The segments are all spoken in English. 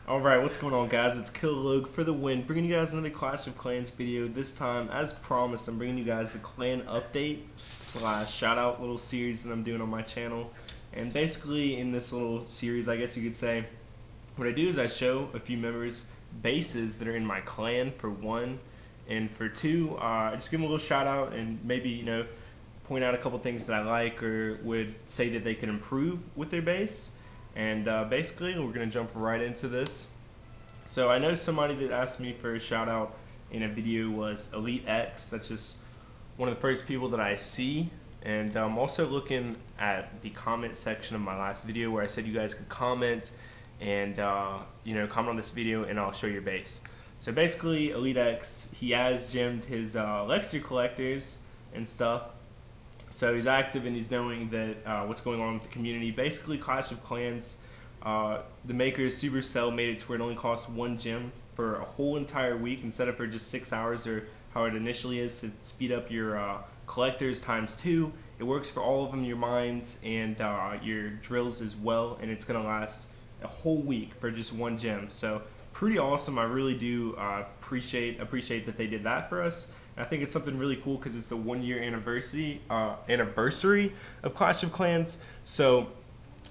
Alright, what's going on, guys? It's Killalogue for the win, bringing you guys another Clash of Clans video. This time, as promised, I'm bringing you guys the clan update / shout out little series that I'm doing on my channel. And basically, in this little series, I guess you could say, what I do is I show a few members' bases that are in my clan, for one, and for two, I just give them a little shout out and maybe, point out a couple things that I like or would say that they could improve with their base. And basically, we're going to jump right into this. So I know somebody that asked me for a shout out in a video was Elite X. That's just one of the first people that I see. And I'm also looking at the comment section of my last video where I said you guys could comment and comment on this video and I'll show your base. So basically, Elite X, he has gemmed his elixir collectors and stuff. So he's active and he's knowing that what's going on with the community. Basically, Clash of Clans, the makers Supercell made it to where it only costs 1 gem for a whole entire week instead of for just 6 hours or how it initially is to speed up your collectors ×2. It works for all of them, your mines and your drills as well, and it's going to last a whole week for just 1 gem. So pretty awesome. I really do appreciate that they did that for us. I think it's something really cool because it's a 1-year anniversary of Clash of Clans. So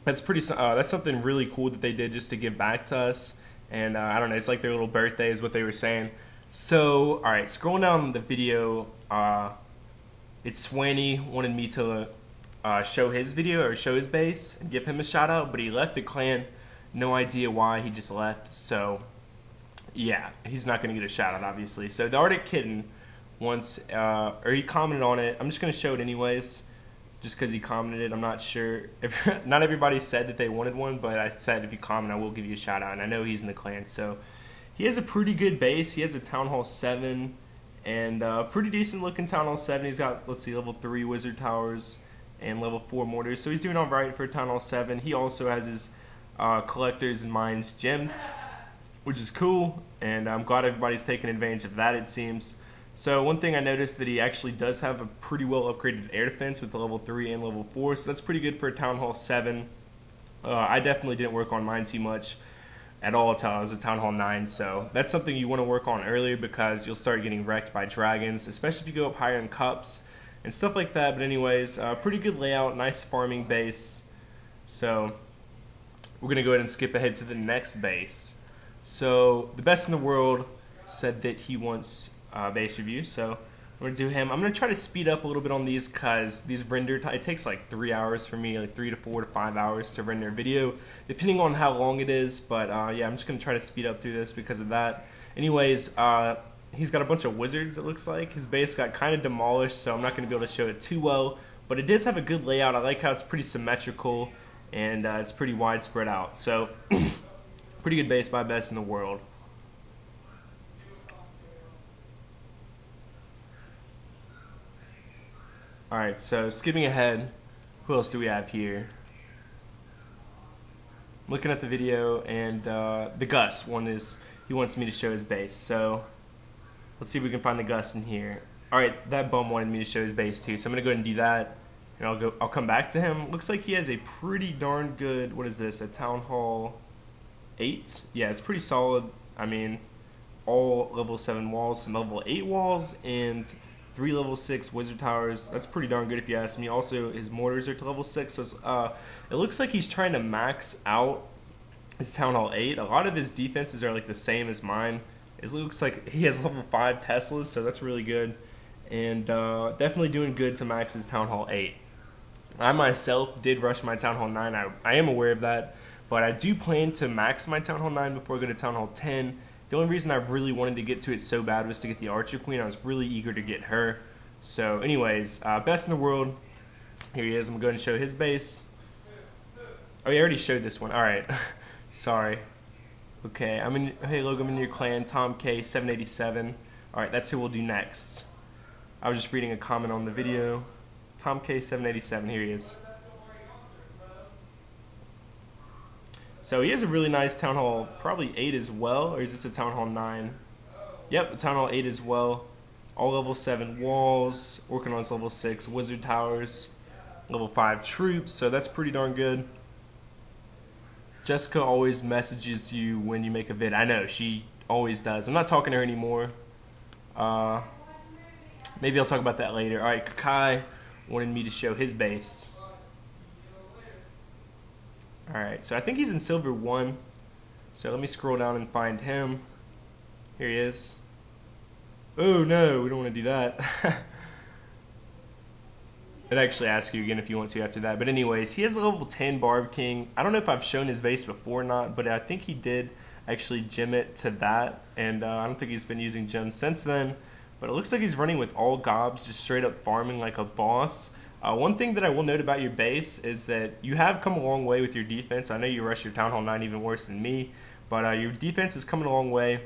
that's that's something really cool that they did just to give back to us. And I don't know, it's like their little birthday is what they were saying. So all right, scrolling down the video, it's Swaney wanted me to show his video or show his base and give him a shout out, but he left the clan. No idea why, he just left. So yeah, he's not going to get a shout out, obviously. So the Arctic Kitten once, or he commented on it. I'm just going to show it anyways, just because he commented it. I'm not sure if not everybody said that they wanted one, but I said if you comment, I will give you a shout out. And I know he's in the clan, so he has a pretty good base. He has a Town Hall 7 and pretty decent looking Town Hall 7. He's got, let's see, level 3 wizard towers and level 4 mortars, so he's doing all right for Town Hall 7. He also has his collectors and mines gemmed, which is cool, and I'm glad everybody's taking advantage of that, it seems. So one thing I noticed that he actually does have a pretty well upgraded air defense with the level 3 and level 4, so that's pretty good for a Town Hall 7. I definitely didn't work on mine too much at all until I was a Town Hall 9, so that's something you want to work on earlier because you'll start getting wrecked by dragons, especially if you go up higher in cups and stuff like that. But anyways, pretty good layout, nice farming base. So we're going to go ahead and skip ahead to the next base. So the best in the world said that he wants base review, so I'm going to do him. I'm going to try to speed up a little bit on these because these render it takes like 3 hours for me, like 3 to 4 to 5 hours to render a video, depending on how long it is. But yeah, I'm just going to try to speed up through this because of that. Anyways, he's got a bunch of wizards, it looks like. His base got kind of demolished, so I'm not going to be able to show it too well, but it does have a good layout. I like how it's pretty symmetrical and it's pretty widespread out. So pretty good base by best in the world. Alright, so skipping ahead, who else do we have here? I'm looking at the video, and the Gus one is, he wants me to show his base. So let's see if we can find the Gus in here. Alright, that bum wanted me to show his base too, so I'm gonna go ahead and do that, and I'll come back to him. Looks like he has a pretty darn good, what is this, a Town Hall 8? Yeah, it's pretty solid. I mean, all level 7 walls, some level 8 walls, and 3 level 6 wizard towers. That's pretty darn good if you ask me. Also, his mortars are to level 6, so it's, it looks like he's trying to max out his Town Hall 8. A lot of his defenses are like the same as mine. It looks like he has level 5 Teslas, so that's really good. And definitely doing good to max his Town Hall 8. I myself did rush my Town Hall 9. I am aware of that, but I do plan to max my Town Hall 9 before I go to Town Hall 10. The only reason I really wanted to get to it so bad was to get the Archer Queen. I was really eager to get her. So anyways, best in the world. Here he is. I'm going to show his base. Oh, yeah, I already showed this one. Alright. Sorry. Okay, hey Logan, I'm in your clan, Tom K 787. Alright, that's who we'll do next. I was just reading a comment on the video. Tom K 787, here he is. So he has a really nice Town Hall, probably 8 as well, or is this a Town Hall 9? Yep, a Town Hall 8 as well. All level 7 walls, working on his level 6 wizard towers, level 5 troops, so that's pretty darn good. Jessica always messages you when you make a vid. I know, she always does. I'm not talking to her anymore. Maybe I'll talk about that later. Alright, Kakai wanted me to show his base. Alright, so I think he's in silver 1. So let me scroll down and find him. Here he is. Oh no, we don't want to do that. It actually asks you again if you want to after that. But anyways, he has a level 10 Barb King. I don't know if I've shown his base before or not, but I think he did actually gem it to that. And I don't think he's been using gems since then. But it looks like he's running with all gobs, just straight up farming like a boss. One thing that I will note about your base is that you have come a long way with your defense. I know you rush your Town Hall 9 even worse than me, but your defense is coming a long way.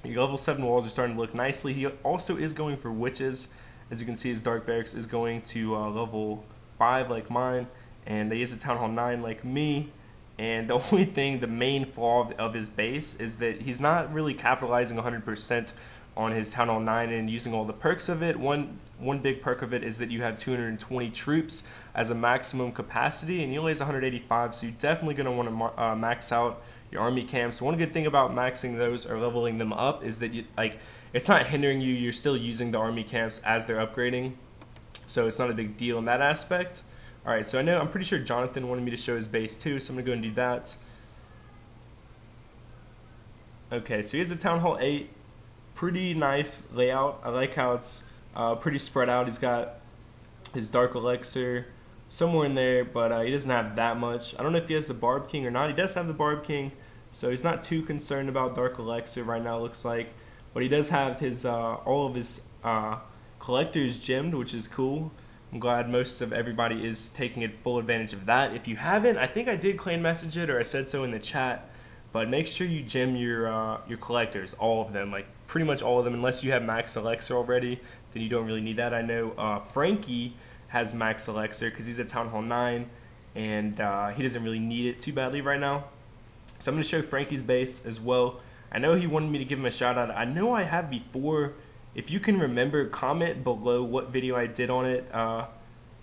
Your level 7 walls are starting to look nicely. He also is going for witches. As you can see, his Dark Barracks is going to level 5 like mine, and he is a Town Hall 9 like me. And the only thing, the main flaw of his base is that he's not really capitalizing 100% on his Town Hall 9 and using all the perks of it. One big perk of it is that you have 220 troops as a maximum capacity, and he only has 185, so you're definitely going to want to max out your army camps. So one good thing about maxing those or leveling them up is that it's not hindering you. You're still using the army camps as they're upgrading, so it's not a big deal in that aspect. Alright, so I'm pretty sure Jonathan wanted me to show his base too, so I'm going to go and do that. Okay, so he has a Town Hall 8. Pretty nice layout. I like how it's pretty spread out. He's got his Dark Elixir somewhere in there, but he doesn't have that much. I don't know if he has the Barb King or not. He does have the Barb King, so he's not too concerned about Dark Elixir right now, it looks like. But he does have his all of his collectors gemmed, which is cool. I'm glad most of everybody is taking full advantage of that. If you haven't, I think I did clan message it or I said so in the chat, but make sure you gem your collectors, all of them, like pretty much all of them, unless you have max elixir already, then you don't really need that. I know Frankie has max elixir because he's at Town Hall 9, and he doesn't really need it too badly right now. So I'm going to show Frankie's base as well. I know he wanted me to give him a shout out. I know I have before. If you can remember, comment below what video I did on it.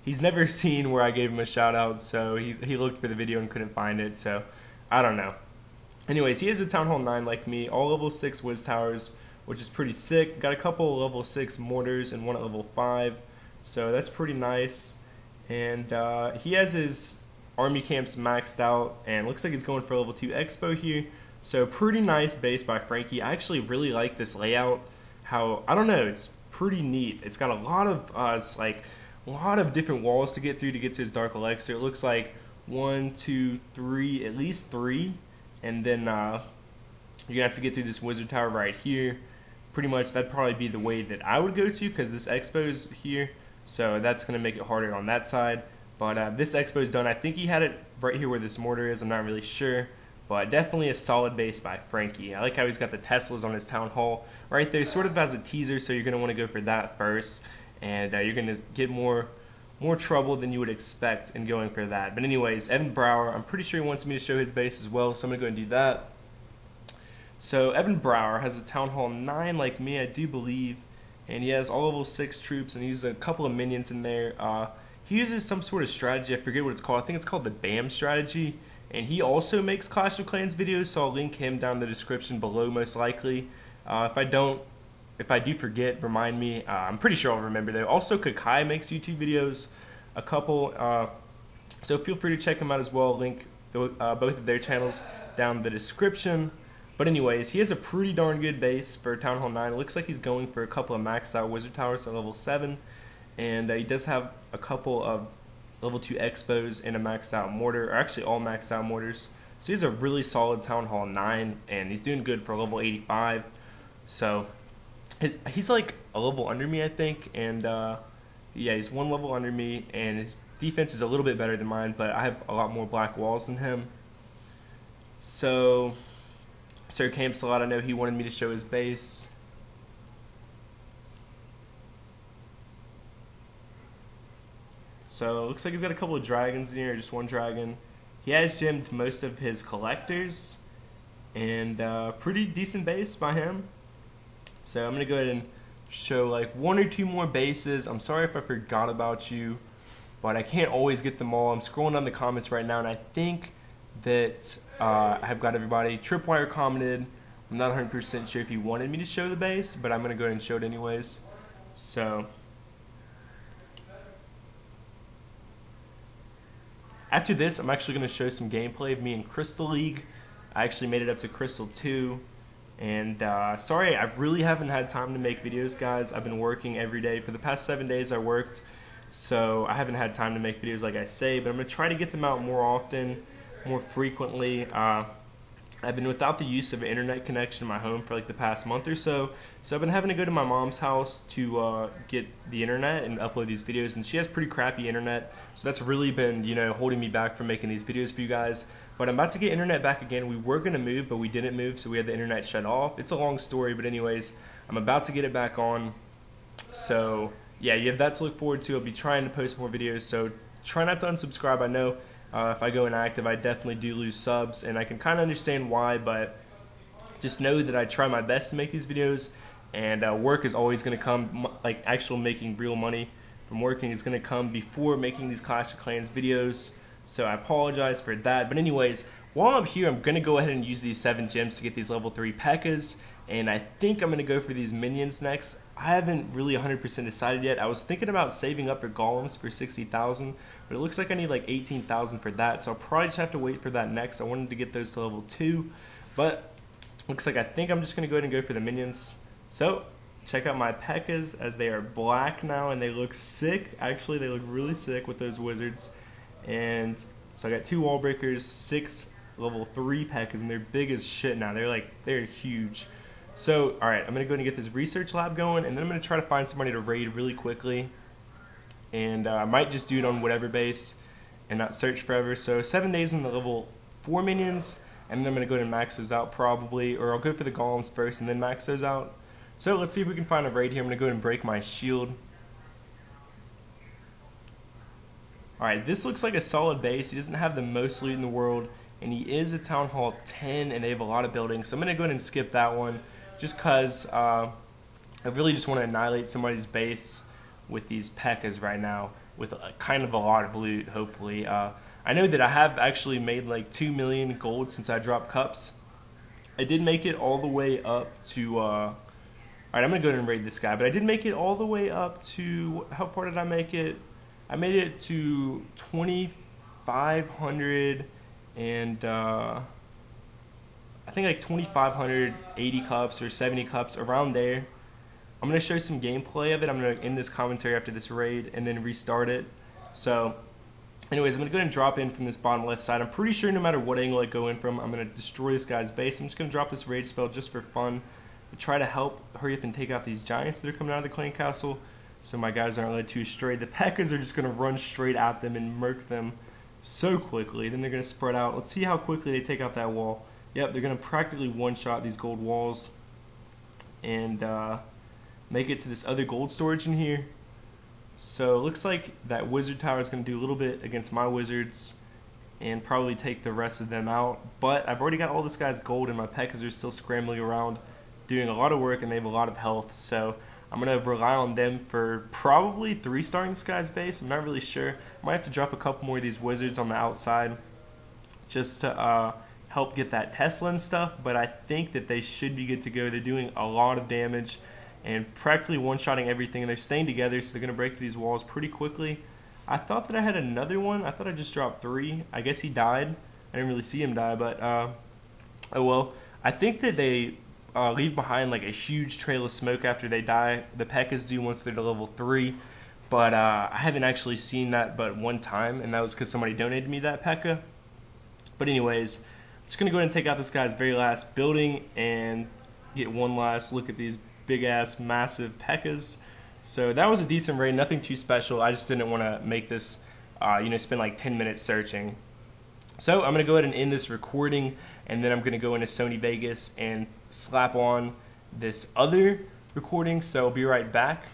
He's never seen where I gave him a shout out, so he looked for the video and couldn't find it, so I don't know. Anyways, he is a Town Hall 9 like me, all level 6 Wiz Towers, which is pretty sick. Got a couple level 6 mortars and one at level 5, so that's pretty nice. And he has his army camps maxed out, and looks like he's going for level 2 xbow here. So pretty nice base by Frankie. I actually really like this layout. I don't know, it's pretty neat. It's got a lot of different walls to get through to get to his Dark Elixir. It looks like 1, 2, 3, at least 3, and then you're gonna have to get through this wizard tower right here. Pretty much that'd probably be the way that I would go to, because this expo is here, so that's gonna make it harder on that side. But this expo is done. I think he had it right here where this mortar is. I'm not really sure. But definitely a solid base by Frankie. I like how he's got the Teslas on his Town Hall right there, sort of as a teaser, so you're going to want to go for that first. And you're going to get more trouble than you would expect in going for that. But anyways, Evan Brower, I'm pretty sure he wants me to show his base as well, so I'm going to go and do that. So Evan Brower has a Town Hall 9 like me, I do believe. And he has all level 6 troops, and he's a couple of minions in there. He uses some sort of strategy, I forget what it's called. I think it's called the BAM strategy. And he also makes Clash of Clans videos, so I'll link him down in the description below most likely. If I do forget, remind me. I'm pretty sure I'll remember though. Also, Kakai makes YouTube videos, a couple, so feel free to check them out as well. Link both of their channels down in the description. But anyways, he has a pretty darn good base for Town Hall 9. It looks like he's going for a couple of maxed out Wizard Towers at level 7. And he does have a couple of level 2 xbows and a maxed out mortar, or actually all maxed out mortars. So he's a really solid Town Hall 9, and he's doing good for level 85. So he's like a level under me, I think, and yeah, he's one level under me, and his defense is a little bit better than mine, but I have a lot more black walls than him. So Sir Campsalot, I know he wanted me to show his base. So it looks like he's got a couple of dragons in here, just one dragon. He has gemmed most of his collectors, and pretty decent base by him. So I'm going to go ahead and show like 1 or 2 more bases. I'm sorry if I forgot about you, but I can't always get them all. I'm scrolling down the comments right now, and I think that I have got everybody. Tripwire commented. I'm not 100% sure if he wanted me to show the base, but I'm going to go ahead and show it anyways. So after this, I'm actually going to show some gameplay of me in Crystal League. I actually made it up to Crystal 2. And sorry, I really haven't had time to make videos, guys. I've been working every day. For the past 7 days I worked, so I haven't had time to make videos like I say, but I'm going to try to get them out more often, more frequently. I've been without the use of an internet connection in my home for like the past month or so, so I've been having to go to my mom's house to get the internet and upload these videos, and she has pretty crappy internet, so that's really been, you know, holding me back from making these videos for you guys. But I'm about to get internet back again. We were going to move, but we didn't move, so we had the internet shut off. It's a long story, but anyways, I'm about to get it back on. So yeah, you have that to look forward to. I'll be trying to post more videos, so try not to unsubscribe. I know if I go inactive, I definitely do lose subs, and I can kind of understand why, but just know that I try my best to make these videos, and work is always going to come, like actual making real money from working is going to come before making these Clash of Clans videos, so I apologize for that. But anyways, while I'm here, I'm going to go ahead and use these 7 gems to get these level 3 pekkas, and I think I'm going to go for these minions next. I haven't really 100% decided yet. I was thinking about saving up for golems for 60,000, but it looks like I need like 18,000 for that, so I'll probably just have to wait for that next. I wanted to get those to level 2, but looks like I think I'm just going to go ahead and go for the minions. So check out my pekkas, as they are black now, and they look sick. Actually, they look really sick with those wizards. And so I got 2 wall breakers, 6 level 3 pekkas, and they're big as shit now. They're huge. So, alright, I'm going to go ahead and get this research lab going, and then I'm going to try to find somebody to raid really quickly. And I might just do it on whatever base and not search forever. So 7 days in the level 4 minions, and then I'm going to go ahead and max those out probably, or I'll go for the golems first and then max those out. So let's see if we can find a raid here. I'm going to go ahead and break my shield. Alright, this looks like a solid base. He doesn't have the most loot in the world, and he is a Town Hall 10, and they have a lot of buildings. So I'm going to go ahead and skip that one, just because I really just want to annihilate somebody's base with these pekkas right now, with kind of a lot of loot, hopefully. I know that I have actually made like 2 million gold since I dropped cups. I did make it all the way up to, alright, I'm going to go ahead and raid this guy, but I did make it all the way up to, how far did I make it? I made it to 2,500 and I think like 2,580 cups or 70 cups, around there. I'm going to show some gameplay of it. I'm going to end this commentary after this raid and then restart it. So anyways, I'm going to go ahead and drop in from this bottom left side. I'm pretty sure no matter what angle I go in from, I'm going to destroy this guy's base. I'm just going to drop this rage spell just for fun to try to help hurry up and take out these giants that are coming out of the clan castle, so my guys aren't led too astray. The pekkas are just going to run straight at them and murk them so quickly. Then they're going to spread out. Let's see how quickly they take out that wall. Yep, they're going to practically one-shot these gold walls and make it to this other gold storage in here. So it looks like that wizard tower is going to do a little bit against my wizards and probably take the rest of them out. But I've already got all this guy's gold, and my pekkas are still scrambling around doing a lot of work, and they have a lot of health. So I'm going to rely on them for probably 3-starring this guy's base. I'm not really sure. I might have to drop a couple more of these wizards on the outside just to help get that Tesla and stuff, but I think that they should be good to go. They're doing a lot of damage and practically one-shotting everything, and they're staying together, so they're going to break through these walls pretty quickly. I thought that I had another one. I thought I just dropped 3. I guess he died. I didn't really see him die, but oh well. I think that they leave behind like a huge trail of smoke after they die. The pekkas do once they're to level 3, but I haven't actually seen that but one time, and that was because somebody donated me that pekka. But anyways, I'm just going to go ahead and take out this guy's very last building and get one last look at these big-ass, massive pekkas. So that was a decent raid, nothing too special. I just didn't want to make this, spend like 10 minutes searching. So I'm going to go ahead and end this recording, and then I'm going to go into Sony Vegas and slap on this other recording, so I'll be right back.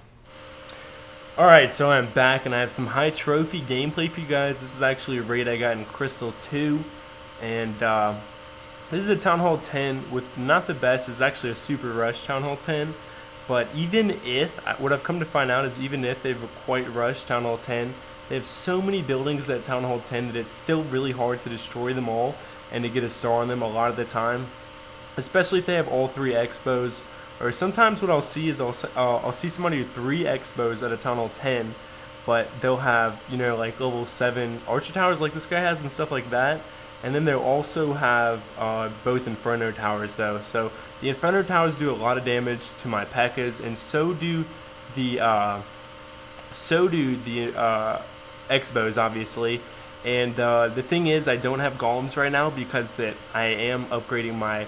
Alright, so I'm back, and I have some high trophy gameplay for you guys. This is actually a raid I got in Crystal 2, and this is a Town Hall 10 with not the best. It's actually a super rush Town Hall 10, but even if, what I've come to find out is even if they've quite rushed Town Hall 10, They have so many buildings at Town Hall 10 that it's still really hard to destroy them all and to get a star on them a lot of the time, especially if they have all 3 xbows. Or sometimes what I'll see is I'll see somebody with 3 xbows at a Town Hall 10, but they'll have, you know, like level 7 archer towers like this guy has and stuff like that. And then they'll also have both Inferno towers though. So the Inferno towers do a lot of damage to my pekkas, and so do the xbows obviously. And the thing is, I don't have golems right now because that I am upgrading my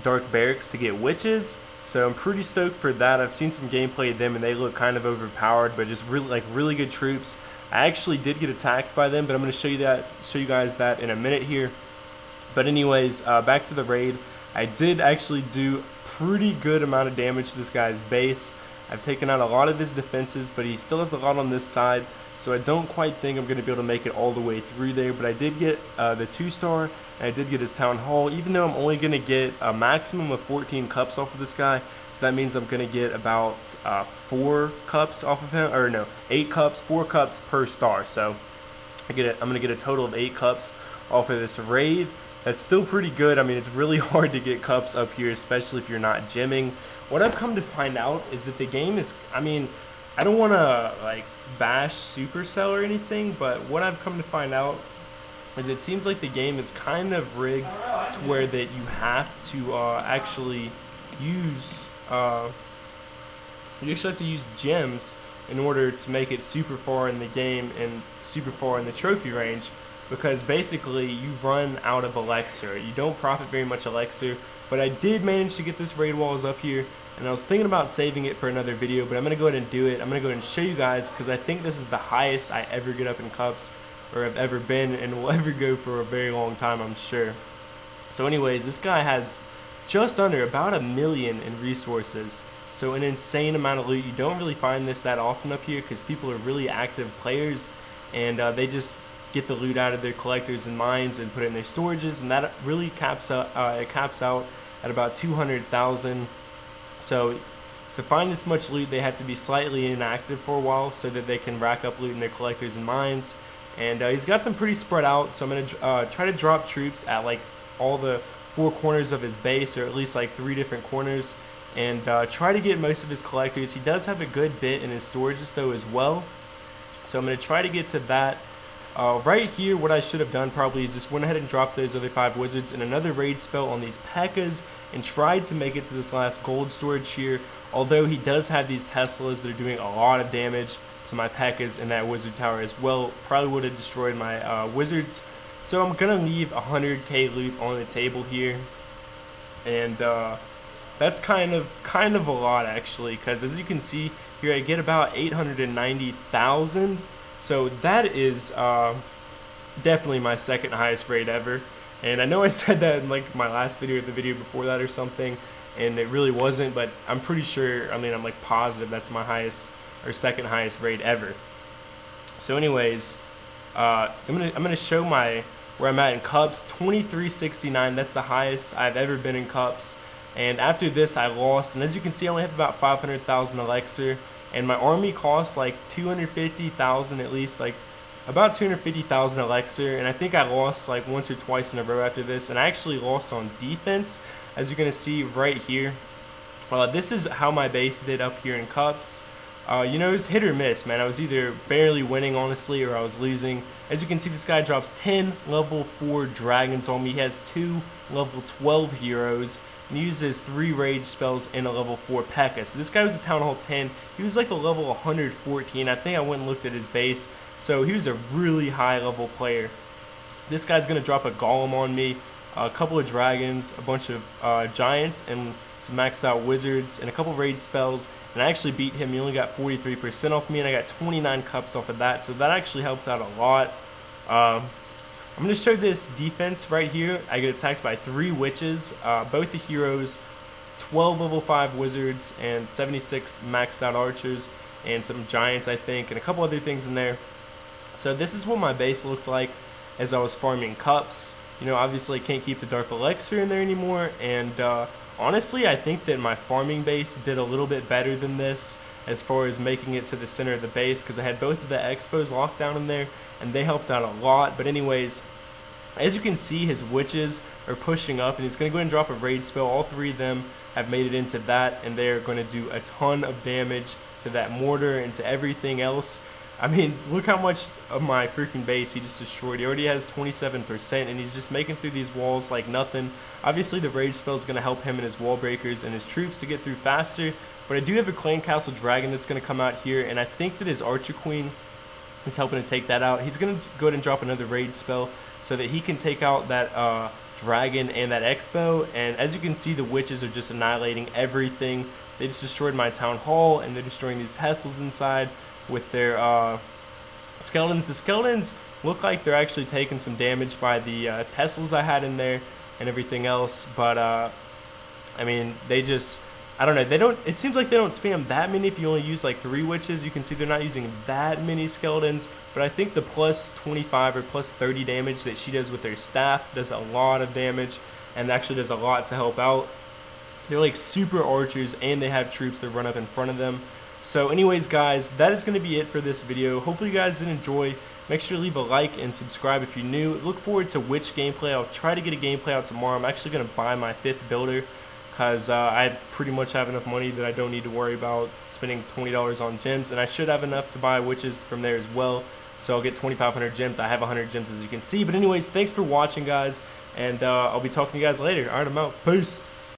dark barracks to get witches. So I'm pretty stoked for that. I've seen some gameplay of them and they look kind of overpowered, but just really good troops. I actually did get attacked by them, but I'm going to show you guys that in a minute here. But anyways, back to the raid. I did actually do pretty good amount of damage to this guy's base. I've taken out a lot of his defenses, but he still has a lot on this side, so I don't quite think I'm going to be able to make it all the way through there. But I did get the 2-star, and I did get his town hall, even though I'm only going to get a maximum of 14 cups off of this guy. So that means I'm going to get about 4 cups off of him, or no, 8 cups, 4 cups per star. So I'm going to get a total of 8 cups off of this raid. That's still pretty good. I mean, it's really hard to get cups up here, especially if you're not gymming. What I've come to find out is that the game is, I mean, I don't want to like bash Supercell or anything, but what I've come to find out is it seems like the game is kind of rigged to where that you have to actually use gems in order to make it super far in the game and super far in the trophy range, because basically you run out of elixir. You don't profit very much elixir, but I did manage to get this raid walls up here, and I was thinking about saving it for another video, but I'm going to go ahead and do it. I'm going to go ahead and show you guys, because I think this is the highest I ever get up in cups, or have ever been, and will ever go for a very long time, I'm sure. So anyways, this guy has just under about 1 million in resources, so an insane amount of loot. You don't really find this that often up here because people are really active players, and they just get the loot out of their collectors and mines and put it in their storages, and that really caps out at about 200,000. So to find this much loot, they have to be slightly inactive for a while so that they can rack up loot in their collectors and mines. And he's got them pretty spread out, so I'm going to try to drop troops at like all the 4 corners of his base, or at least like 3 different corners, and try to get most of his collectors. He does have a good bit in his storages though as well, so I'm going to try to get to that. Right here, what I should have done probably is just went ahead and dropped those other 5 wizards and another raid spell on these pekkas and tried to make it to this last gold storage here, although he does have these Teslas that are doing a lot of damage to my pekkas in that wizard tower as well. Probably would have destroyed my wizards. So I'm going to leave 100k loot on the table here, and that's kind of a lot actually, because as you can see here, I get about 890,000. So that is definitely my second highest raid ever. And I know I said that in like my last video or the video before that or something, and it really wasn't, but I'm pretty sure, I mean, I'm like positive that's my highest or second highest raid ever. So anyways, I'm gonna show where I'm at in cups. 2369, that's the highest I've ever been in cups. And after this I lost, and as you can see I only have about 500,000 elixir, and my army costs like 250,000 at least, like about 250,000 elixir, and I think I lost like once or twice in a row after this, and I actually lost on defense, as you're gonna see right here. This is how my base did up here in cups. You know, it was hit or miss, man. I was either barely winning, honestly, or I was losing. As you can see, this guy drops 10 level 4 dragons on me. He has 2 level 12 heroes, and uses 3 rage spells and a level 4 pekka. So this guy was a Town Hall 10. He was like a level 114. I think I went and looked at his base. So he was a really high level player. This guy's going to drop a golem on me, a couple of dragons, a bunch of giants, and some maxed out wizards, and a couple raid spells, and I actually beat him. He only got 43% off me, and I got 29 cups off of that, so that actually helped out a lot. I'm going to show this defense right here. I get attacked by 3 witches, both the heroes, 12 level 5 wizards, and 76 maxed out archers, and some giants I think, and a couple other things in there. So this is what my base looked like as I was farming cups. You know, obviously I can't keep the dark elixir in there anymore, and honestly, I think that my farming base did a little bit better than this, as far as making it to the center of the base, because I had both of the xbows locked down in there, and they helped out a lot. But anyways, as you can see, his witches are pushing up, and he's going to go ahead and drop a rage spell. All three of them have made it into that, and they're going to do a ton of damage to that mortar and to everything else. I mean, look how much of my freaking base he just destroyed. He already has 27%, and he's just making through these walls like nothing. Obviously, the rage spell is going to help him and his wall breakers and his troops to get through faster, but I do have a clan castle dragon that's going to come out here, and I think that his archer queen is helping to take that out. He's going to go ahead and drop another rage spell so that he can take out that dragon and that xbow. And as you can see, the witches are just annihilating everything. They just destroyed my town hall, and they're destroying these Tessels inside with their skeletons. The skeletons look like they're actually taking some damage by the Tessels I had in there and everything else, but I mean, they just, I don't know, it seems like they don't spam that many if you only use like 3 witches. You can see they're not using that many skeletons, but I think the plus 25 or plus 30 damage that she does with her staff does a lot of damage, and actually does a lot to help out. They're like super archers, and they have troops that run up in front of them. So anyways, guys, that is going to be it for this video. Hopefully you guys did enjoy. Make sure to leave a like and subscribe if you're new. Look forward to which gameplay. I'll try to get a gameplay out tomorrow. I'm actually going to buy my 5th builder, because I pretty much have enough money that I don't need to worry about spending $20 on gems, and I should have enough to buy witches from there as well. So I'll get 2,500 gems. I have 100 gems, as you can see. But anyways, thanks for watching, guys, and I'll be talking to you guys later. Alright, I'm out. Peace.